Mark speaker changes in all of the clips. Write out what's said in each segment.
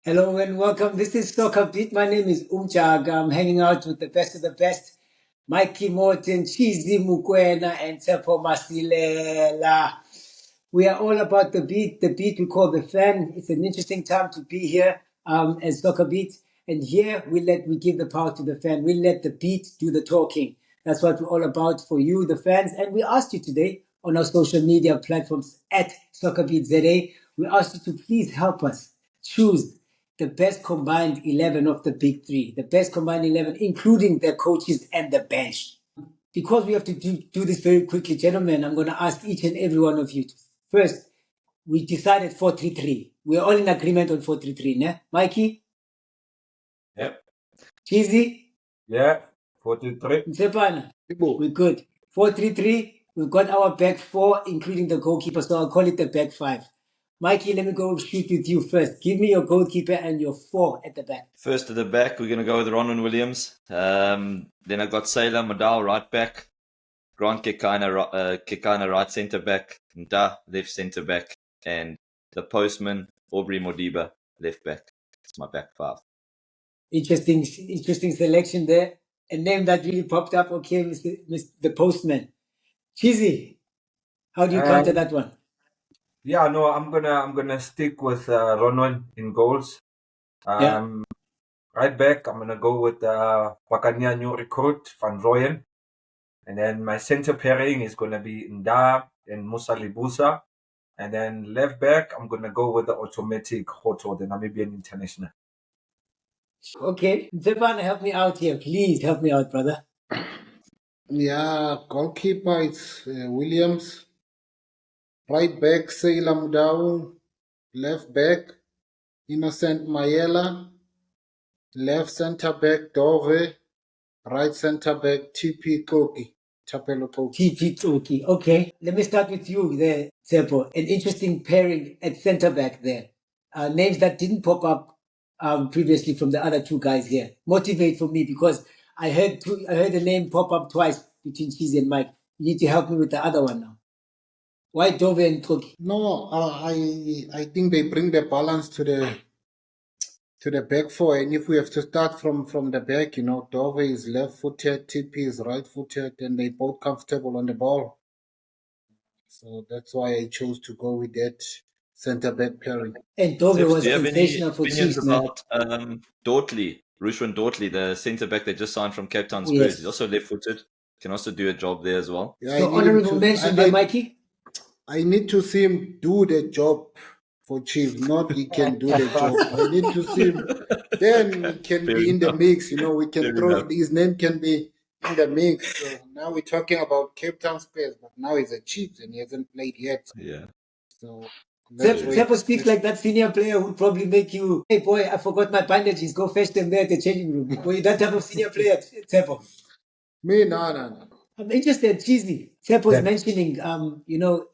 Speaker 1: Hello and welcome. This is SoccerBeat. My name is Umjaka. I'm hanging out with the best of the best. Mikey Morton, Cheezboy Mokoena, and Tsepo Masilela. We are all about the beat. The beat we call the fan. It's an interesting time to be here as SoccerBeat. And here we give the power to the fan. We let the beat do the talking. That's what we're all about for you, the fans. And we asked you today on our social media platforms at SoccerBeat we asked you to please help us choose the best combined 11 of the big three, the best combined 11, including the coaches and the bench. Because we have to do this very quickly, gentlemen, I'm going to ask each and every one of you. First, we decided 4-3-3. We're all in agreement on 4-3-3, ne? Mikey?
Speaker 2: Yep.
Speaker 1: Cheesy?
Speaker 2: Yeah, 4-3.
Speaker 1: Nsepana? We're good. 4-3-3. We've got our back four, including the goalkeeper, so I'll call it the back five. Mikey, let me go shoot with you first. Give me your goalkeeper and your four at the back.
Speaker 3: First at the back, we're going to go with Ronwen Williams. Then I've got Reliable Mudau, right back. Grant Kekana, right centre back. Nda, left centre back. And the postman, Aubrey Modiba, left back. That's my back five.
Speaker 1: Interesting selection there. A name that really popped up. Okay, Mr. the postman. Cheesy, how do you counter that one?
Speaker 2: Yeah, no, I'm gonna stick with Ronwen in goals. Right back, I'm gonna go with Wakania new recruit Van Rooyen, and then my center pairing is gonna be Nda and Musa Libusa, and then left back, I'm gonna go with the automatic Hoto, the Namibian international.
Speaker 1: Okay, Ntwari, help me out here, please help me out, brother.
Speaker 4: Yeah, goalkeeper it's Williams. Right back, Reliable Mudau. Left back, Innocent Mayela. Left centre back, Dove. Right centre back, TP Xoki. Tapelo Xoki.
Speaker 1: TP Xoki. Okay, let me start with you there, Tsepo. An interesting pairing at centre back there. Names that didn't pop up previously from the other two guys here. Motivate for me because I heard the name pop up twice between Cheesy and Mike. You need to help me with the other one now. Why Dove and Xoki?
Speaker 4: No, I think they bring the balance to the back four, and if we have to start from the back, Dove is left-footed, TP is right-footed, and they both comfortable on the ball. So that's why I chose to go with that centre-back pairing.
Speaker 1: And Dove
Speaker 3: Tips,
Speaker 1: was
Speaker 3: do you have
Speaker 1: sensational
Speaker 3: any
Speaker 1: for
Speaker 3: opinions
Speaker 1: Chiefs, man.
Speaker 3: about Dortley, Dortley, the centre back that just signed from Cape Town Spurs?
Speaker 1: Yes.
Speaker 3: He's also left-footed. Can also do a job there as well.
Speaker 4: Yeah,
Speaker 1: So honourable mention there, Mikey?
Speaker 4: I need to see him do the job for Chiefs, not he can do the job. I need to see him. Then he can be in the mix. We can throw his name can be in the mix. So now we're talking about Cape Town Spurs, but now he's a Chiefs and he hasn't played yet.
Speaker 3: Yeah.
Speaker 4: So
Speaker 1: Tsepo speaks like that senior player who would probably make you, hey boy, I forgot my bandages, go fetch them there at the changing room. Were you that type of senior player, Tsepo?
Speaker 4: Me, no.
Speaker 1: I'm interested, Cheesy. Tsepo is mentioning,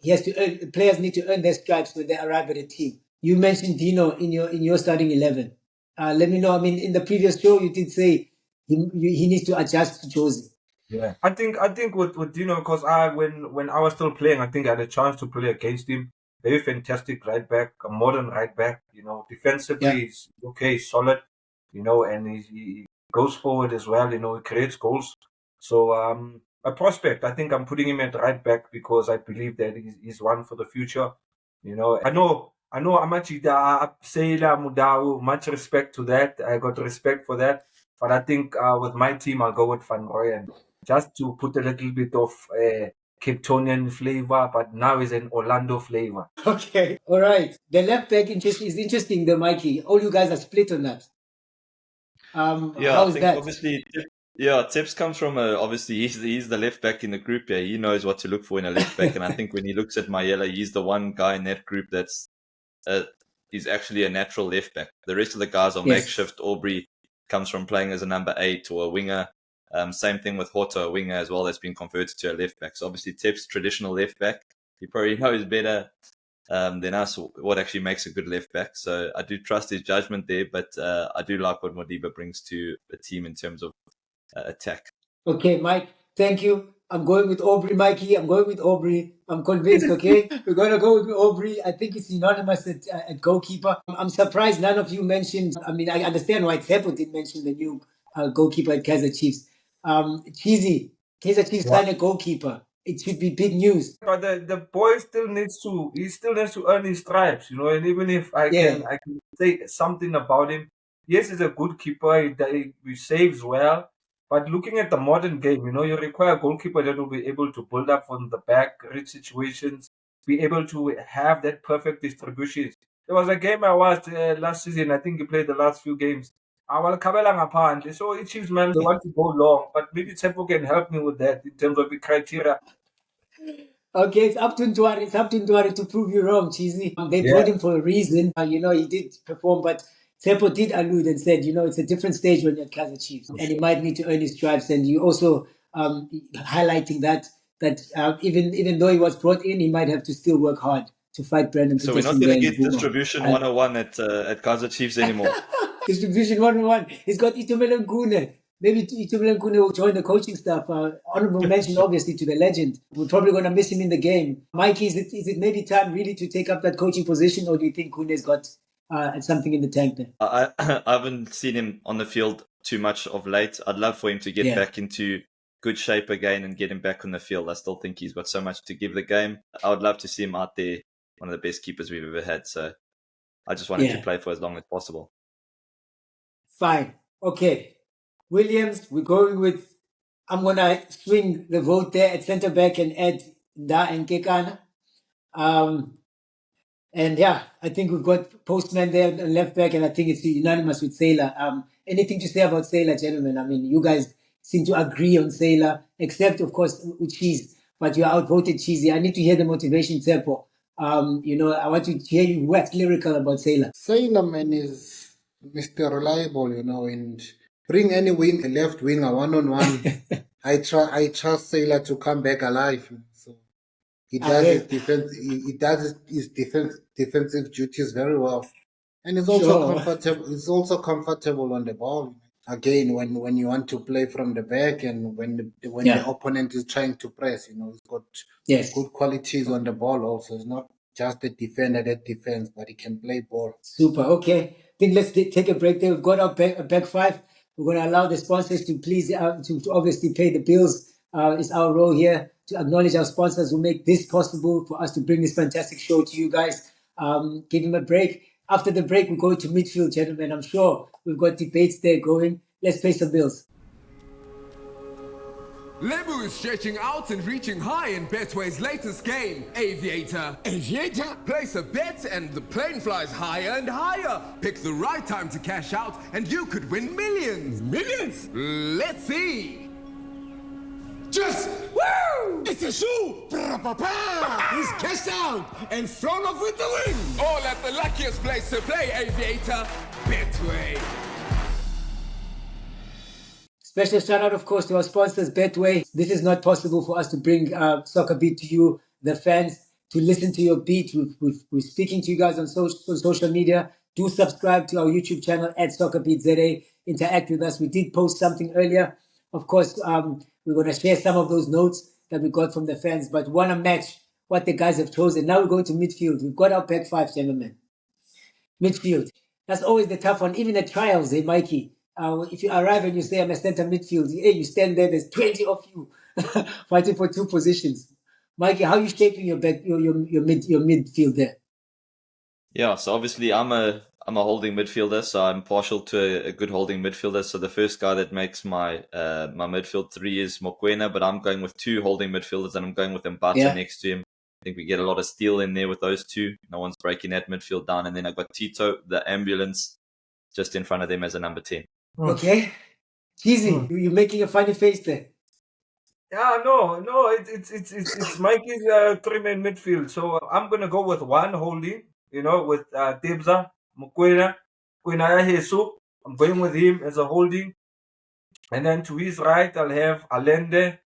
Speaker 1: he has to earn, players need to earn their stripes when they arrive at a team. You mentioned Deano in your starting 11. Let me know. I mean, in the previous show, you did say he needs to adjust to Josie.
Speaker 2: Yeah, I think with Deano, because when I was still playing, I think I had a chance to play against him. Very fantastic right back, a modern right back. Defensively he's okay, solid. And he goes forward as well. He creates goals. So a prospect. I think I'm putting him at right back because I believe that he's one for the future. I know Amachida, Reliable Mudau, much respect to that. I got respect for that. But I think with my team, I'll go with Van Rooyen just to put a little bit of Cape Townian flavor, but now is an Orlando flavor.
Speaker 1: Okay, all right. The left back is interesting, the Mikey. All you guys are split on that. How is that?
Speaker 3: Obviously, Tips comes from obviously he's the left back in the group here. He knows what to look for in a left back, and I think when he looks at Mayela, he's the one guy in that group that's he's actually a natural left back. The rest of the guys are makeshift. Aubrey comes from playing as a number 8 or a winger. Same thing with Hoto, a winger as well, that's been converted to a left back. So obviously Tips, traditional left back. He probably knows better than us what actually makes a good left back. So I do trust his judgment there, but I do like what Modiba brings to the team in terms of attack.
Speaker 1: Okay, Mike, thank you. I'm going with Aubrey, Mikey. I'm going with Aubrey. I'm convinced, okay? We're going to go with Aubrey. I think it's unanimous at goalkeeper. I'm surprised none of you mentioned, I mean, I understand why Tsepo didn't mention the new goalkeeper at Kaizer Chiefs. Cheesy, Kaizer Chiefs signed a goalkeeper. It should be big news.
Speaker 2: But the boy still needs to earn his stripes, you know. And even if I can say something about him, yes, he's a good keeper. He saves well. But looking at the modern game, you know, you require a goalkeeper that will be able to build up from the back, read situations, be able to have that perfect distribution. There was a game I watched last season. I think he played the last few games. So it Chiefs, man, they want to go long, but maybe Tsepo can help me with that in terms of the criteria.
Speaker 1: Okay, it's up to Ntwari. It's up to Ntwari to prove you wrong, Cheesy. They brought him for a reason. You know, he did perform, but Tsepo did allude and said, you know, it's a different stage when you're at Kaizer Chiefs, and he might need to earn his stripes. And you also highlighting that even though he was brought in, he might have to still work hard to fight Brandon.
Speaker 3: So we're not going to get distribution 101 at Kaizer Chiefs anymore.
Speaker 1: Distribution 101. He's got Itumeleng Khune. Maybe Itumeleng Khune will join the coaching staff. Honorable mention, obviously, to the legend. We're probably going to miss him in the game. Mikey, is it maybe time really to take up that coaching position, or do you think Khune's got something in the tank there?
Speaker 3: I haven't seen him on the field too much of late. I'd love for him to get back into good shape again and get him back on the field. I still think he's got so much to give the game. I would love to see him out there, one of the best keepers we've ever had. So I just want him to play for as long as possible.
Speaker 1: Fine. Okay. Williams, we're going with, I'm going to swing the vote there at centre back and add Da and Kekana. And yeah, I think we've got Postman there on left back, and I think it's unanimous with Sailor. Anything to say about Sailor, gentlemen? I mean, you guys seem to agree on Sailor, except, of course, with Cheese, but you are outvoted Cheesy. I need to hear the motivation, Tsepo. You know, I want to hear you wax lyrical about Sailor.
Speaker 4: Sailor, man, is Mr. Reliable, you know, and bring any wing, a left winger, one-on-one. I trust Sailor to come back alive. So he does his defense. He does his defensive duties very well, and it's also comfortable. It's also comfortable on the ball. Again, when you want to play from the back, and when the opponent is trying to press, you know, he's got good qualities on the ball. Also, it's not just a defender that defends, but he can play ball.
Speaker 1: Super. Okay, I think let's take a break there. We've got our back five. We're going to allow the sponsors to please to obviously pay the bills. It's our role here to acknowledge our sponsors who make this possible for us to bring this fantastic show to you guys. Give him a break. After the break, we go to midfield, gentlemen. I'm sure we've got debates there going. Let's pay some bills.
Speaker 5: Lebu is stretching out and reaching high in Betway's latest game, Aviator.
Speaker 6: Aviator?
Speaker 5: Place a bet and the plane flies higher and higher. Pick the right time to cash out and you could win millions.
Speaker 6: Millions?
Speaker 5: Let's see.
Speaker 6: Just,
Speaker 5: Woo!
Speaker 6: it's a shoe! He's cashed out and flown off with the win!
Speaker 5: All at the luckiest place to play, Aviator, Betway.
Speaker 1: Special shout out, of course, to our sponsors, Betway. This is not possible for us to bring SoccerBeat to you, the fans, to listen to your beat. We're speaking to you guys on social media. Do subscribe to our YouTube channel at SoccerBeat Interact with us. We did post something earlier. Of course, we're going to share some of those notes that we got from the fans, but want to match what the guys have chosen. Now we're going to midfield. We've got our back five, gentlemen. Midfield. That's always the tough one. Even at trials, hey, Mikey. If you arrive and you say, I'm a center midfield, hey, you stand there, there's 20 of you fighting for two positions. Mikey, how are you shaping your midfield there?
Speaker 3: Yeah, so obviously I'm a holding midfielder, so I'm partial to a good holding midfielder. So the first guy that makes my my midfield three is Mokoena, but I'm going with two holding midfielders, and I'm going with Mbata next to him. I think we get a lot of steel in there with those two. No one's breaking that midfield down. And then I've got Tito, the ambulance, just in front of them as a number 10.
Speaker 1: Okay. Cheesy, you're making a funny face there.
Speaker 2: Yeah, no, it's Mikey's three-man midfield. So I'm gonna go with one holding, you know, with Debza, Mokoena, Jesu. I'm going with him as a holding. And then to his right, I'll have Allende.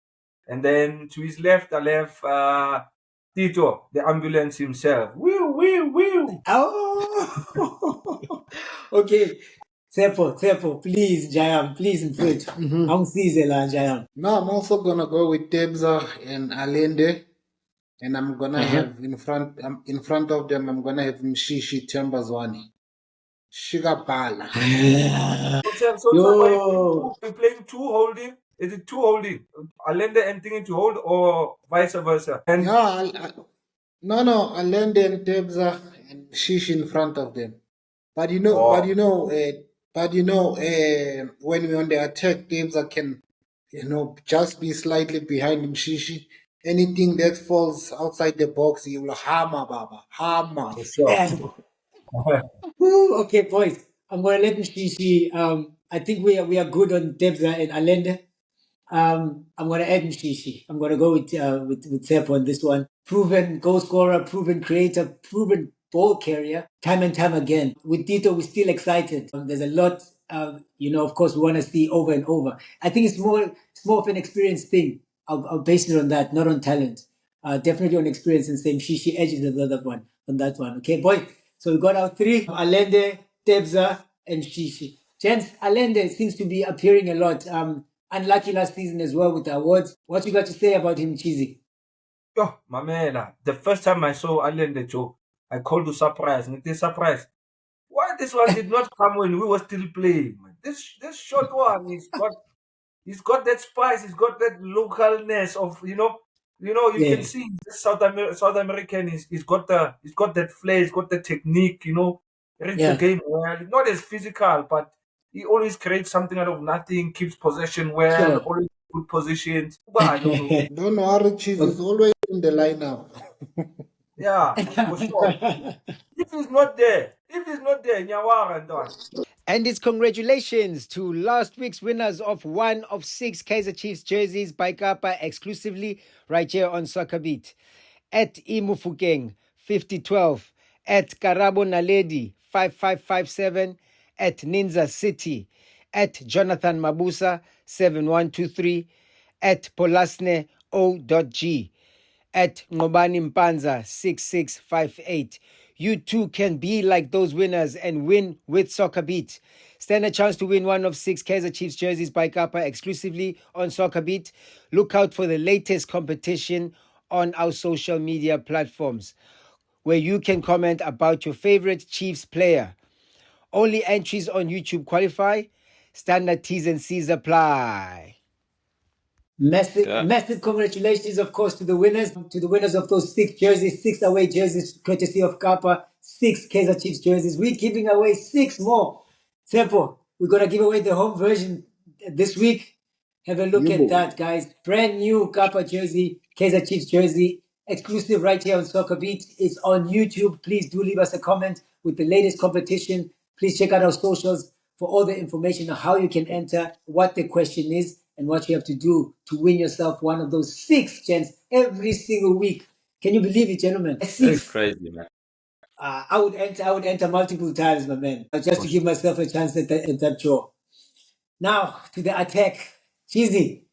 Speaker 2: And then to his left, I'll have Tito, the ambulance himself. Woo, woo, woo.
Speaker 1: Oh, okay. Tsepo, please, Jayam, please, mfethu. Angisize la, Jayam.
Speaker 4: No, I'm also gonna go with Tebza and Allende, and I'm gonna have in front of them. I'm gonna have Mshishi Tembazwani, Shigabala.
Speaker 1: Yo.
Speaker 2: We're playing two holding. Is it two holding? Allende and thinking to hold or vice versa? And
Speaker 4: No, Allende and Tebza and Mshishi in front of them. But when we're on the attack, Tebza can, just be slightly behind Mshishi. Anything that falls outside the box, he will hammer, Baba. Hammer.
Speaker 1: Okay, boys. I'm gonna let Mshishi. I think we are good on Debza and Allende. I'm gonna add Mshishi. I'm gonna go with Tsepo on this one. Proven goal scorer, proven creator, proven ball carrier, time and time again. With Tito, we're still excited. There's a lot. Of course, we want to see over and over. I think it's more of an experience thing. I'll base it on that, not on talent. Definitely on experience, and same Shishi edges the other one on that one. Okay, boy. So we got our three: Allende, Tebza, and Shishi. Gents, Allende seems to be appearing a lot. Unlucky last season as well with the awards. What you got to say about him, Cheezy?
Speaker 2: Yo, Mamela, the first time I saw Allende Joe, I called you surprise. Nite surprise. Why this one did not come when we were still playing? Man? This short one, he's got that spice, he's got that localness of you can see this South American he's got that flair, he's got the technique, reads the game well. Not as physical, but he always creates something out of nothing, keeps possession well, always good positions.
Speaker 4: Don't worry, Chief is always in the lineup.
Speaker 2: Yeah, for sure. If he's not there, Nyawara and done.
Speaker 1: And it's congratulations to last week's winners of one of 6 Kaizer Chiefs jerseys by Kappa exclusively right here on SoccerBeat. At Imufukeng 5012, at Karabo Naledi 5557, at Ninza City, at Jonathan Mabusa 7123, at Polasne O.G, at Ngobani Mpanza 6658. You too can be like those winners and win with SoccerBeat. Stand a chance to win one of 6 Kaizer Chiefs jerseys by Kappa exclusively on SoccerBeat. Look out for the latest competition on our social media platforms, where you can comment about your favorite Chiefs player. Only entries on YouTube qualify. Standard T's and C's apply. Massive congratulations, of course, to the winners of those 6 jerseys, 6 away jerseys, courtesy of Kappa, 6 Kaizer Chiefs jerseys. We're giving away 6 more. Tsepo, we're gonna give away the home version this week. Have a look at that, guys. Brand new Kappa jersey, Kaizer Chiefs jersey, exclusive right here on SoccerBeat. It's on YouTube. Please do leave us a comment with the latest competition. Please check out our socials for all the information on how you can enter, what the question is, and what you have to do to win yourself one of those 6 gents every single week. Can you believe it, gentlemen? 6.
Speaker 3: It's crazy, man.
Speaker 1: I would enter multiple times, my man, just to give myself a chance at that draw. Now to the attack, Cheesy.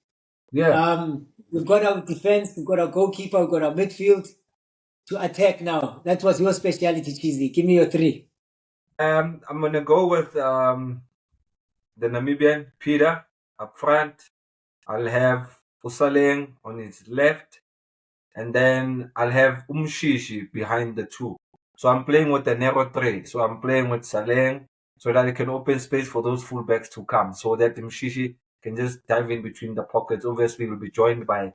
Speaker 2: Yeah.
Speaker 1: We've got our defense, we've got our goalkeeper, we've got our midfield. To attack now. That was your specialty, Cheesy. Give me your 3.
Speaker 2: I'm gonna go with the Namibian Peter up front. I'll have Usaleng on his left, and then I'll have Umshishi behind the 2. So I'm playing with the narrow 3. So I'm playing with Saleng so that I can open space for those fullbacks to come, so that Umshishi can just dive in between the pockets. Obviously, we'll be joined by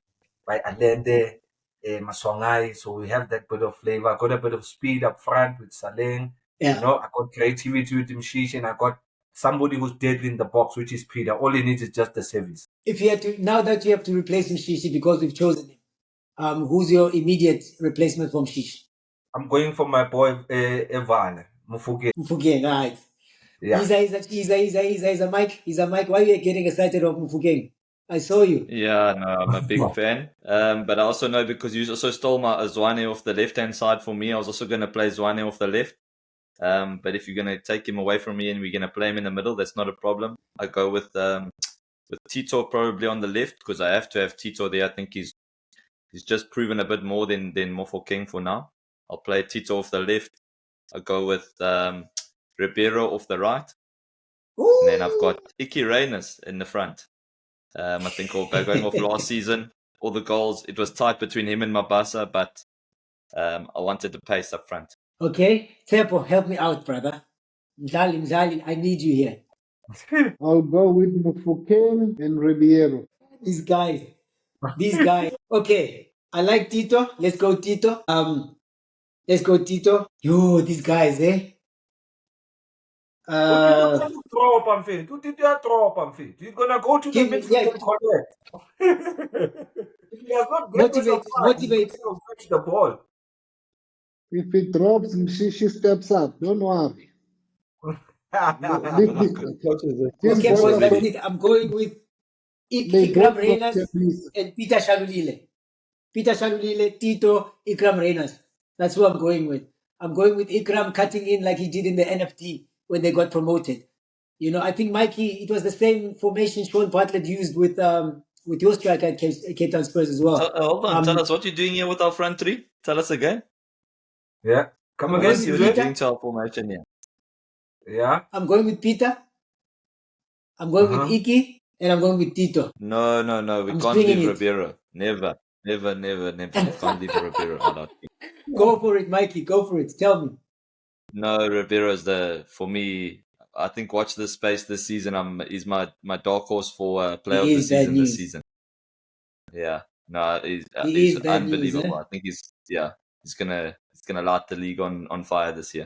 Speaker 2: Allende, Maswangai, so we have that bit of flavor. I got a bit of speed up front with Saleng.
Speaker 1: Yeah.
Speaker 2: I got creativity with Umshishi, and I got somebody who's deadly in the box, which is Peter. All he needs is just the service.
Speaker 1: If you had to, now that you have to replace Mshishi because we've chosen him, who's your immediate replacement from Mshishi?
Speaker 2: I'm going for my boy Evan Mufugeng.
Speaker 1: Mufugeng, right.
Speaker 2: Yeah.
Speaker 1: He's a Mike. He's a Mike. Why are you getting excited of Mufugeng? I saw you.
Speaker 3: Yeah, no, I'm a big fan. But I also know because you also stole my Zwane off the left-hand side for me. I was also going to play Zwane off the left. But if you're going to take him away from me and we're going to play him in the middle, that's not a problem. I go with Tito probably on the left because I have to have Tito there. I think he's just proven a bit more than Mofokeng for now. I'll play Tito off the left. I'll go with Ribeiro off the right. And then I've got Icky Reyners in the front. I think going off last season, all the goals, it was tight between him and Mabasa, but I wanted the pace up front.
Speaker 1: Okay, Tsepo, help me out, brother. Mdlali, I need you here.
Speaker 4: I'll go with Mufokeng and Ribeiro.
Speaker 1: These guys. Okay, I like Tito. Let's go, Tito. Yo, these guys, eh?
Speaker 2: Throw up on feet. Who did you throw up on feet? He's gonna go to the midfield and collect. If he has not get with the
Speaker 1: motivate.
Speaker 2: he'll fetch the ball.
Speaker 4: If it drops, Mshishi steps up. Don't worry.
Speaker 1: Okay, boys, that's it. I'm going with Ikram Reyners and Peter Shalulile. Tito, Ikram Reyners. That's who I'm going with. I'm going with Ikram cutting in like he did in the NFT when they got promoted. You know, I think Mikey, it was the same formation Sean Bartlett used with your striker at Cape Town Spurs as well.
Speaker 3: Hold on, tell us what you're doing here with our front three. Tell us again.
Speaker 2: Yeah, come again.
Speaker 3: What you're doing to our formation here.
Speaker 2: Yeah.
Speaker 1: I'm going with Peter. I'm going with Iki, and I'm going with Tito.
Speaker 3: No. We can't leave Ribeiro. Never. We can't leave Ribeiro.
Speaker 1: Go for it, Mikey. Go for it. Tell me.
Speaker 3: No, Ribeiro is for me. I think watch this space this season. He's my dark horse for player of the season this season. Yeah, no, he's unbelievable.
Speaker 1: News, eh?
Speaker 3: I think he's gonna light the league on fire this year.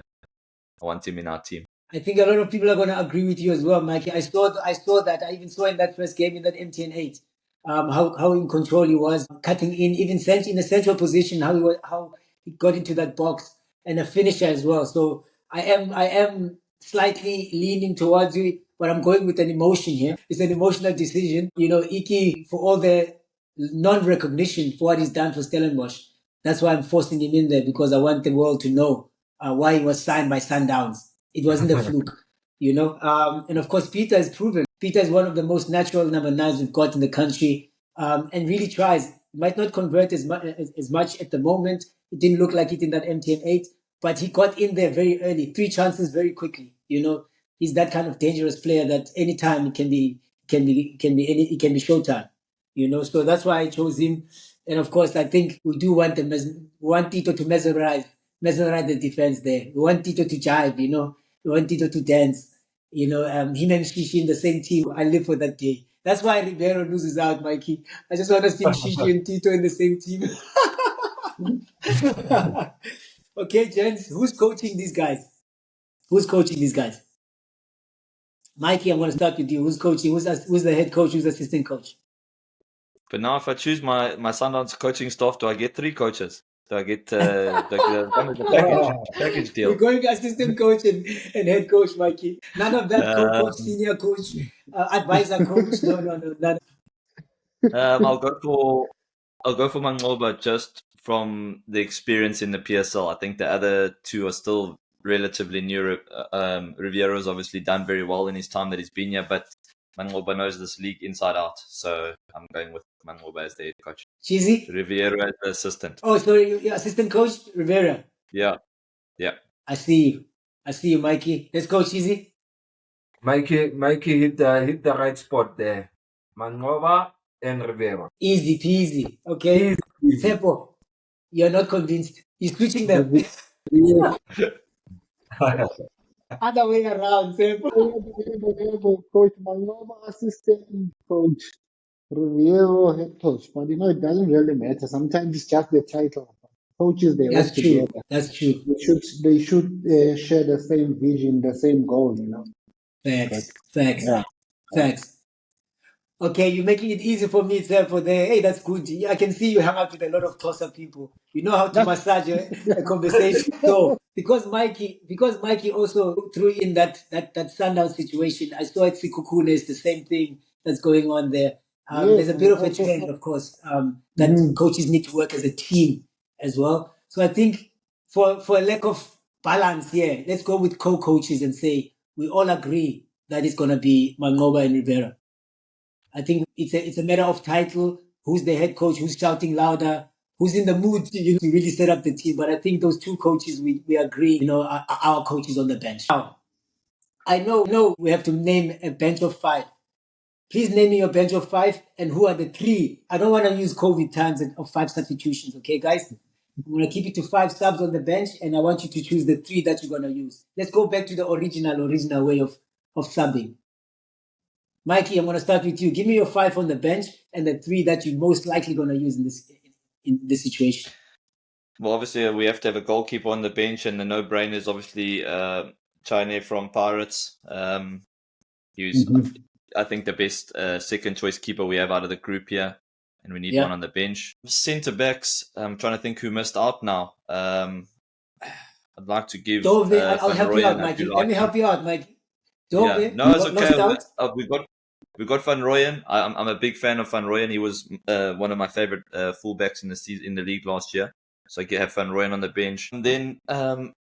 Speaker 3: I want him in our team.
Speaker 1: I think a lot of people are going to agree with you as well, Mikey. I saw that. I even saw in that first game in that MTN 8, how in control he was, cutting in, even in a central position, how he got into that box, and a finisher as well. So I am slightly leaning towards you, but I'm going with an emotion here. It's an emotional decision. You know, Iki, for all the non-recognition for what he's done for Stellenbosch, that's why I'm forcing him in there, because I want the world to know why he was signed by Sundowns. It wasn't a fluke, you know. And of course, Peter has proven. Peter is one of the most natural number 9s we've got in the country, and really tries. He might not convert as much at the moment. It didn't look like it in that MTN 8, but he got in there very early, 3 chances very quickly. You know, he's that kind of dangerous player that anytime it can be showtime. You know, so that's why I chose him. And of course, I think we do want Tito to mesmerize the defense there. We want Tito to jive, you know. We want Tito to dance. You know, him and Shishi in the same team. I live for that day. That's why Ribeiro loses out, Mikey. I just want to see Shishi and Tito in the same team. Okay, gents, who's coaching these guys? Mikey, I'm going to start with you. Who's coaching? Who's the head coach? Who's the assistant coach?
Speaker 3: But now if I choose my Sundowns coaching staff, do I get 3 coaches? Do I get the package deal?
Speaker 1: We're going assistant coach and head coach, Mikey. None of that co-coach, senior coach, advisor coach. No, none.
Speaker 3: I'll go for Mangoba just from the experience in the PSL. I think the other 2 are still relatively new. Riviero's obviously done very well in his time that he's been here, but Mangoba knows this league inside out, so I'm going with Mangoba as the head coach.
Speaker 1: Cheesy?
Speaker 3: Ribeiro as the assistant.
Speaker 1: Oh, sorry, your assistant coach, Rivera.
Speaker 3: Yeah.
Speaker 1: I see you, Mikey. Let's go, Cheesy.
Speaker 2: Mikey hit the right spot there. Mangoba and Ribeiro.
Speaker 1: Easy peasy. Okay. Tsepo, you're not convinced. You're switching them. Other way around, Tsepo.
Speaker 4: Coach Mangoba, assistant coach Ribeiro, head coach. But you know, it doesn't really matter. Sometimes it's just the title. Coaches, they work together.
Speaker 1: That's true.
Speaker 4: They should share the same vision, the same goal, you know.
Speaker 1: Facts. Okay, you're making it easy for me, Tsepo. There. Hey, that's good. I can see you hang out with a lot of tosser people. You know how to massage a conversation. So because Mikey also threw in that Sundown situation, I saw at Khune is the same thing that's going on there. There's a bit of a trend, of course, that coaches need to work as a team as well. So I think for a lack of balance here, let's go with co-coaches and say we all agree that it's going to be Mangoba and Rivera. I think it's a matter of title, who's the head coach, who's shouting louder, who's in the mood to really set up the team. But I think those 2 coaches, we agree, you know, are our coaches on the bench. Now, I know we have to name a bench of 5. Please name me your bench of 5 and who are the 3. I don't want to use COVID times of 5 substitutions, okay, guys? I'm going to keep it to 5 subs on the bench, and I want you to choose the 3 that you're going to use. Let's go back to the original way of subbing. Mikey, I'm going to start with you. Give me your 5 on the bench and the 3 that you're most likely going to use in this situation.
Speaker 3: Well, obviously, we have to have a goalkeeper on the bench, and the no-brainer is obviously Chine from Pirates. He's, I think, the best second-choice keeper we have out of the group here, and we need one on the bench. Centre-backs, I'm trying to think who missed out now. I'd like to give
Speaker 1: I'll help you out, Mikey. Let me help you out, Mikey.
Speaker 3: Yeah. No, it's okay. We got Van Rooyen. I'm a big fan of Van Rooyen. He was one of my favorite fullbacks in the league last year. So I can have Van Rooyen on the bench. And then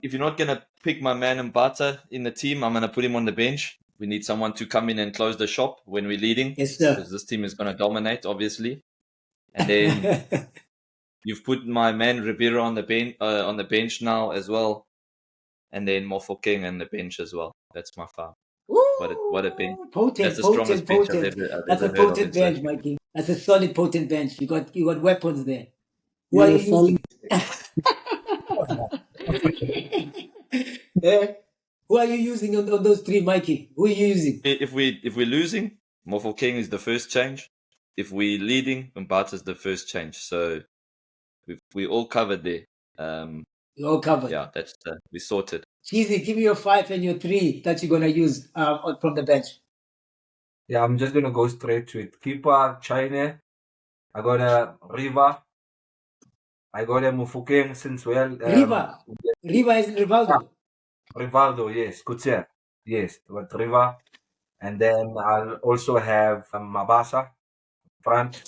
Speaker 3: if you're not gonna pick my man Mbata in the team, I'm gonna put him on the bench. We need someone to come in and close the shop when we're leading.
Speaker 1: Yes, sir.
Speaker 3: Because this team is gonna dominate, obviously. And then you've put my man Ribeiro on the bench now as well. And then Mofokeng on the bench as well. That's my 5. What a bench.
Speaker 1: Potent,
Speaker 3: that's the strongest bench I've ever
Speaker 1: That's a potent bench, Mikey. That's a solid potent bench. You got weapons there. Who are you using? Who are you using on those 3, Mikey? Who are you using?
Speaker 3: If we're losing, Mofokeng is the first change. If we're leading, Mbata is the first change. So we all covered there.
Speaker 1: You're all covered.
Speaker 3: Yeah, that's we sorted.
Speaker 1: Cheezy, give me your 5 and your 3 that you're gonna use from the bench.
Speaker 2: Yeah, I'm just gonna go straight to it. Keeper, Chine. I got a Riva. I got a Mofokeng since well.
Speaker 1: Riva is Rivaldo.
Speaker 2: Rivaldo, yes. Kutser. Yes, I got Riva. And then I'll also have Mabasa front.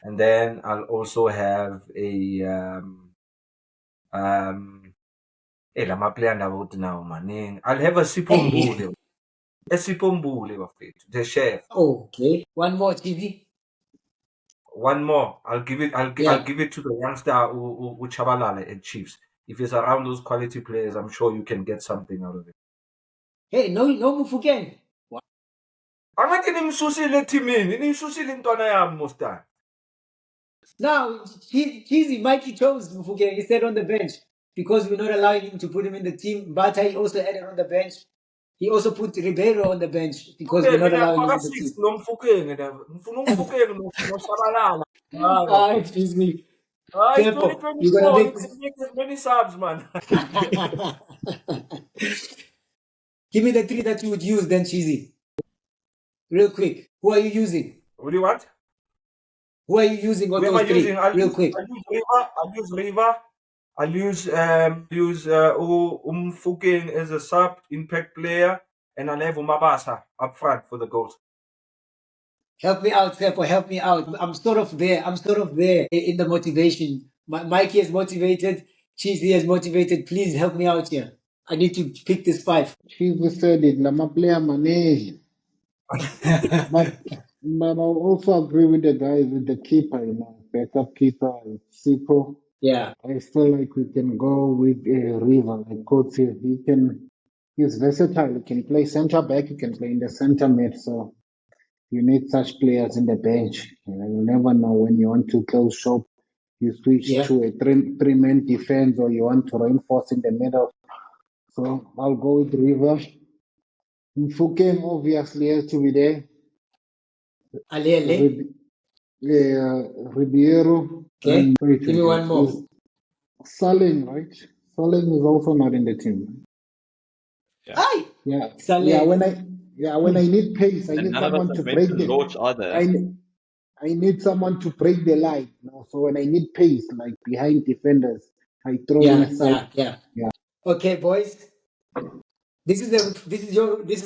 Speaker 2: And then I'll also have a I'll have a Sipombule. A Sipombule, the chef.
Speaker 1: Okay. One more, Cheezy.
Speaker 2: One more. I'll give it to the youngster Chabalala and Chiefs. If he's around those quality players, I'm sure you can get something out of it.
Speaker 1: Hey, no Mufukeng.
Speaker 2: Angathi nimsusile etimini, nimsusile intwana yami most time.
Speaker 1: Now, Cheezy, Mikey chose Mufukeng. He said on the bench because we're not allowing him to put him in the team. But he also added on the bench. He also put Ribeiro on the bench because we're not allowing him in the team. Excuse me. You're gonna make
Speaker 2: many subs, man.
Speaker 1: Give me the 3 that you would use then, Cheezy. Real quick. Who are you using?
Speaker 2: What do you want?
Speaker 1: Who are you using on those 3? Real quick.
Speaker 2: I'll use Riva. I'll use Umfukeng as a sub impact player, and I'll have Mabasa up front for the goals.
Speaker 1: Help me out, Tsepo. Help me out. I'm sort of there in the motivation. Mikey is motivated. Cheesy is motivated. Please help me out here. I need to pick this 5.
Speaker 4: Cheesy said it. Lama player manage. But I also agree with the guys with the keeper, backup keeper, Sipo.
Speaker 1: Yeah.
Speaker 4: I feel like we can go with Riva, like Coach here. He's versatile. He can play centre back. He can play in the centre mid. So you need such players in the bench. You never know when you want to close shop. You switch to a three-man defense, or you want to reinforce in the middle. So I'll go with Riva. Mfukeng obviously has to be there.
Speaker 1: Allende.
Speaker 4: Ribeiro.
Speaker 1: Okay. Give me one more.
Speaker 4: Saling, right? Saling is also not in the team.
Speaker 1: Yeah. Aye.
Speaker 4: Yeah.
Speaker 1: Saling.
Speaker 4: When I need pace, I need someone to break the
Speaker 3: launch either.
Speaker 4: I need someone to break the line. So when I need pace, like behind defenders, I throw in Saling.
Speaker 1: Yeah. Okay, boys. This is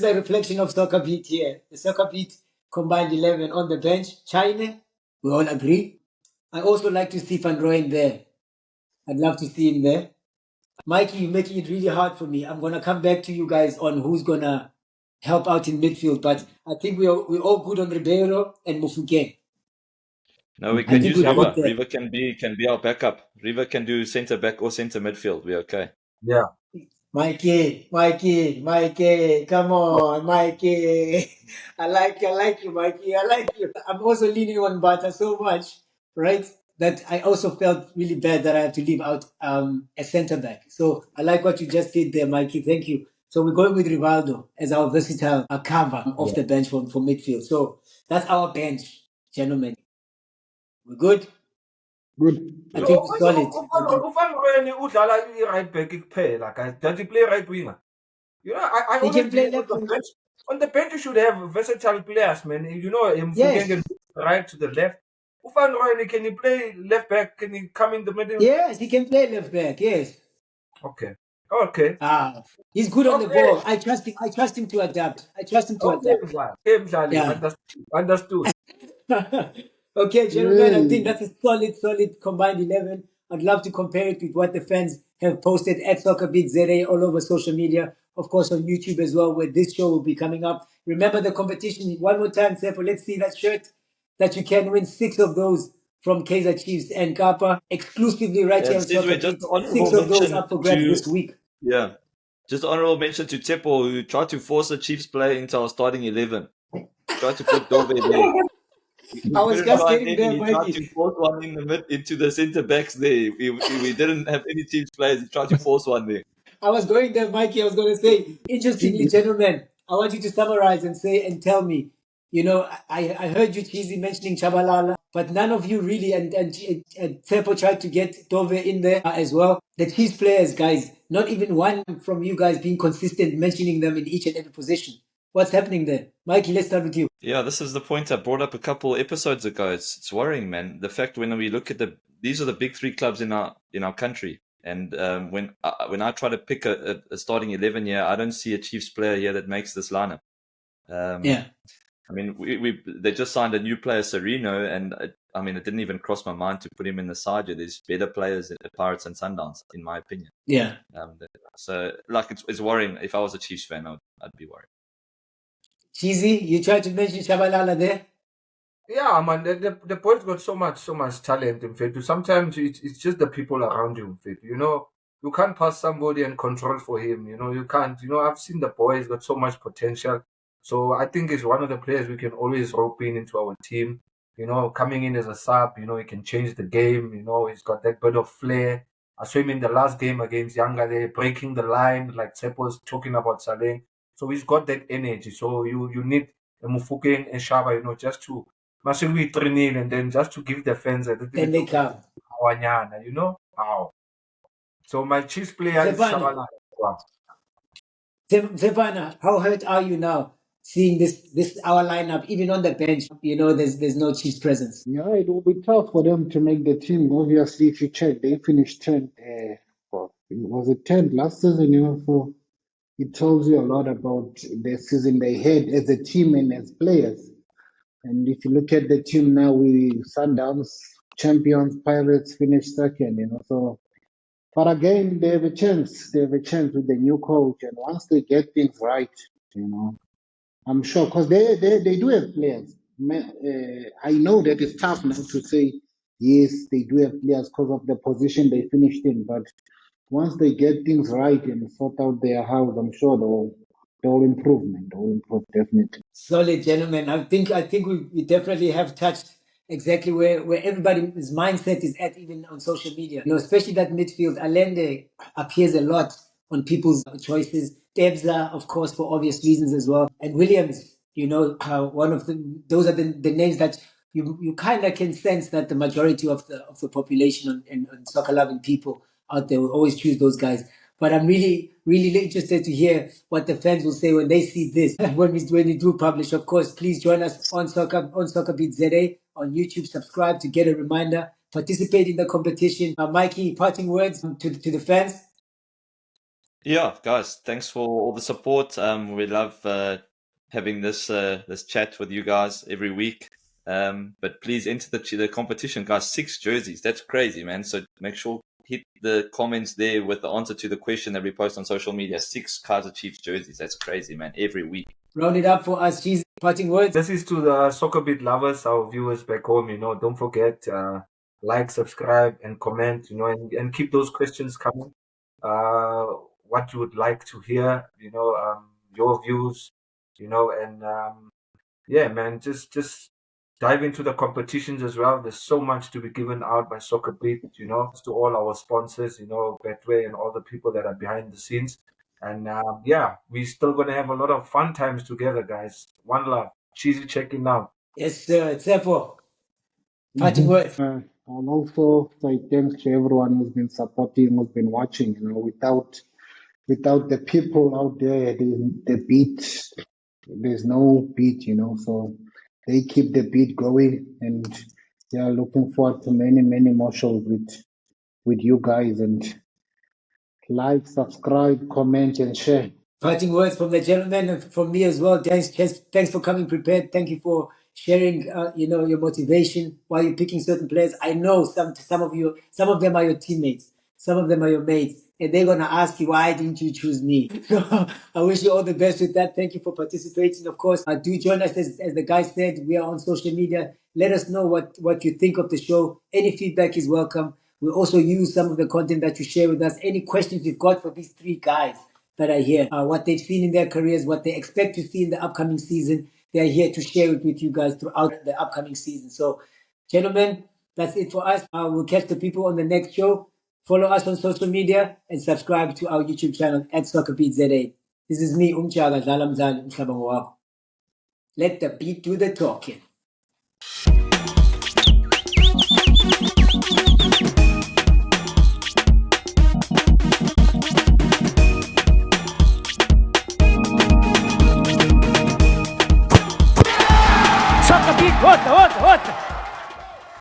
Speaker 1: a reflection of SoccerBeat here. The SoccerBeat combined 11 on the bench. China, we all agree. I also like to see Van Rooyen there. I'd love to see him there. Mikey, you're making it really hard for me. I'm gonna come back to you guys on who's gonna help out in midfield, but I think we're all good on Ribeiro and Mofokeng.
Speaker 3: No, we can use Riva. Riva can be our backup. Riva can do centre back or centre midfield. We're okay.
Speaker 2: Yeah.
Speaker 1: Mikey, come on, Mikey. I like you, Mikey. I like you. I'm also leaning on Bata so much, right? That I also felt really bad that I had to leave out a centre back. So I like what you just did there, Mikey. Thank you. So we're going with Rivaldo as our versatile cover off the bench for midfield. So that's our bench, gentlemen. We're good?
Speaker 4: Good.
Speaker 1: I think we're solid.
Speaker 2: Ufana udlala i-right back kuphela, guys. Does he play right winger? You know, I
Speaker 1: He
Speaker 2: always
Speaker 1: can play
Speaker 2: believe
Speaker 1: left wing.
Speaker 2: on the bench you should have versatile players, man. You know,
Speaker 1: Yes.
Speaker 2: Mfugenge right to the left. Ufana, can he play left back? Can he come in the middle?
Speaker 1: Yes, he can play left back. Yes.
Speaker 2: Okay.
Speaker 1: He's good on the
Speaker 2: Okay.
Speaker 1: ball. I trust him. I trust him to adapt.
Speaker 2: Okay, Mdlali.
Speaker 1: Yeah.
Speaker 2: Understood.
Speaker 1: Okay, gentlemen, I think
Speaker 4: Hey.
Speaker 1: that's a solid combined 11. I'd love to compare it with what the fans have posted at SoccerBeat ZA all over social media, of course on YouTube as well, where this show will be coming up. Remember the competition one more time, Tsepo. Let's see that shirt that you can win 6 of those from Kaizer Chiefs and Kappa exclusively right here on
Speaker 3: Cheezboy, just
Speaker 1: SoccerBeat.
Speaker 3: an
Speaker 1: 6
Speaker 3: honorable
Speaker 1: of those
Speaker 3: mention
Speaker 1: up for grabs
Speaker 3: to
Speaker 1: this week.
Speaker 3: just an honorable mention to Tsepo, who tried to force a Chiefs player into our starting 11. Tried to put Dove there.
Speaker 1: I was
Speaker 3: Couldn't
Speaker 1: just
Speaker 3: find
Speaker 1: getting
Speaker 3: any.
Speaker 1: there,
Speaker 3: He tried
Speaker 1: Mikey.
Speaker 3: to force one in the mid into the centre backs there. We didn't have any Chiefs players. He tried to force one there.
Speaker 1: I was going there, Mikey. I was going to say, interestingly, gentlemen, I want you to summarize and say and tell me. You know, I heard you, Cheesy, mentioning Chabalala, but none of you really, and Tsepo tried to get Dove in there as well. The Chiefs players, guys, not even one from you guys being consistent, mentioning them in each and every position. What's happening there? Mikey, let's start with you.
Speaker 3: Yeah, this is the point I brought up a couple episodes ago. It's worrying, man. The fact when we look at these are the big 3 clubs in our country, and when I try to pick a starting 11 here, I don't see a Chiefs player here that makes this lineup.
Speaker 1: Yeah.
Speaker 3: I mean, they just signed a new player, Sereno, and it didn't even cross my mind to put him in the side yet. There's better players at Pirates and Sundowns, in my opinion.
Speaker 1: Yeah.
Speaker 3: So, like, it's worrying. If I was a Chiefs fan, I'd be worried.
Speaker 1: Cheesy, you tried to mention Chabalala there.
Speaker 2: Yeah, man, the boy's got so much talent, in fact. Sometimes it's just the people around you, in fact. You know, you can't pass somebody and control for him. You know, you can't. You know, I've seen the boy's got so much potential. So I think he's one of the players we can always rope into our team. You know, coming in as a sub, you know, he can change the game. You know, he's got that bit of flair. I saw him in the last game against Yanga, breaking the line, like Tsepo was talking about Saleh. So he's got that energy. So you need a Mufukeng and Shaba, you know, just to massively 3-0 and then just to give the fans a little
Speaker 1: Then
Speaker 2: bit
Speaker 1: they
Speaker 2: of
Speaker 1: come.
Speaker 2: Hawanyana, you know? Wow. So my Chiefs player is
Speaker 1: Zebana.
Speaker 2: Shabalala. Wow.
Speaker 1: Zebana, how hurt are you now seeing this our lineup, even on the bench? You know, there's no Chiefs presence.
Speaker 4: Yeah, it will be tough for them to make the team. Obviously, if you check, they finished 10th. Was it 10th last season? You know, so it tells you a lot about the season they had as a team and as players. And if you look at the team now, we Sundowns champions, Pirates finished second. You know, so but again, they have a chance. They have a chance with the new coach, and once they get things right, you know, I'm sure because they do have players. I know that it's tough now to say yes, they do have players because of the position they finished in, but once they get things right and sort out their house, I'm sure they'll improve, man. They'll improve definitely.
Speaker 1: Solid, gentlemen. I think we definitely have touched exactly where everybody's mindset is at, even on social media. You know, especially that midfield. Allende appears a lot on people's choices. Debza, of course, for obvious reasons as well. And Williams, you know, one of those are the names that you kind of can sense that the majority of the population and soccer loving people out there will always choose those guys. But I'm really interested to hear what the fans will say when they see this when we do publish. Of course, please join us on SoccerBeat ZA on YouTube. Subscribe to get a reminder. Participate in the competition. Mikey, parting words to the fans.
Speaker 3: Yeah, guys, thanks for all the support. We love having this chat with you guys every week. But please enter the competition, guys. 6 jerseys. That's crazy, man. So make sure hit the comments there with the answer to the question that we post on social media. 6 Kaizer Chiefs jerseys. That's crazy, man. Every week.
Speaker 1: Round it up for us, Cheese. Parting words.
Speaker 2: This is to the SoccerBeat lovers, our viewers back home, you know, don't forget, like, subscribe, and comment, you know, and keep those questions coming. what you would like to hear, your views, and yeah, man, just dive into the competitions as well. There's so much to be given out by SoccerBeat, to all our sponsors, Betway and all the people that are behind the scenes. And yeah, we're still going to have a lot of fun times together, guys. One love. Cheesy checking out.
Speaker 1: Yes, sir. Tsepo, parting words.
Speaker 4: I'll also say thanks to everyone who's been supporting, who's been watching. Without the people out there, there's no beat, so they keep the beat going, and they are looking forward to many, many more shows with you guys. And like, subscribe, comment, and share.
Speaker 1: Parting words from the gentleman and from me as well. Thanks for coming prepared. Thank you for sharing, your motivation while you're picking certain players. I know some of them are your teammates, some of them are your mates, and they're gonna ask you, why didn't you choose me? So I wish you all the best with that. Thank you for participating. Of course, do join us as the guy said. We are on social media. Let us know what you think of the show. Any feedback is welcome. We'll also use some of the content that you share with us. Any questions you've got for these three guys that are here, what they've seen in their careers, what they expect to see in the upcoming season. They're here to share it with you guys throughout the upcoming season. So, gentlemen, that's it for us. We'll catch the people on the next show. Follow us on social media and subscribe to our YouTube channel at SoccerBeat ZA. This is me, Umjaka. Let the beat do the talking.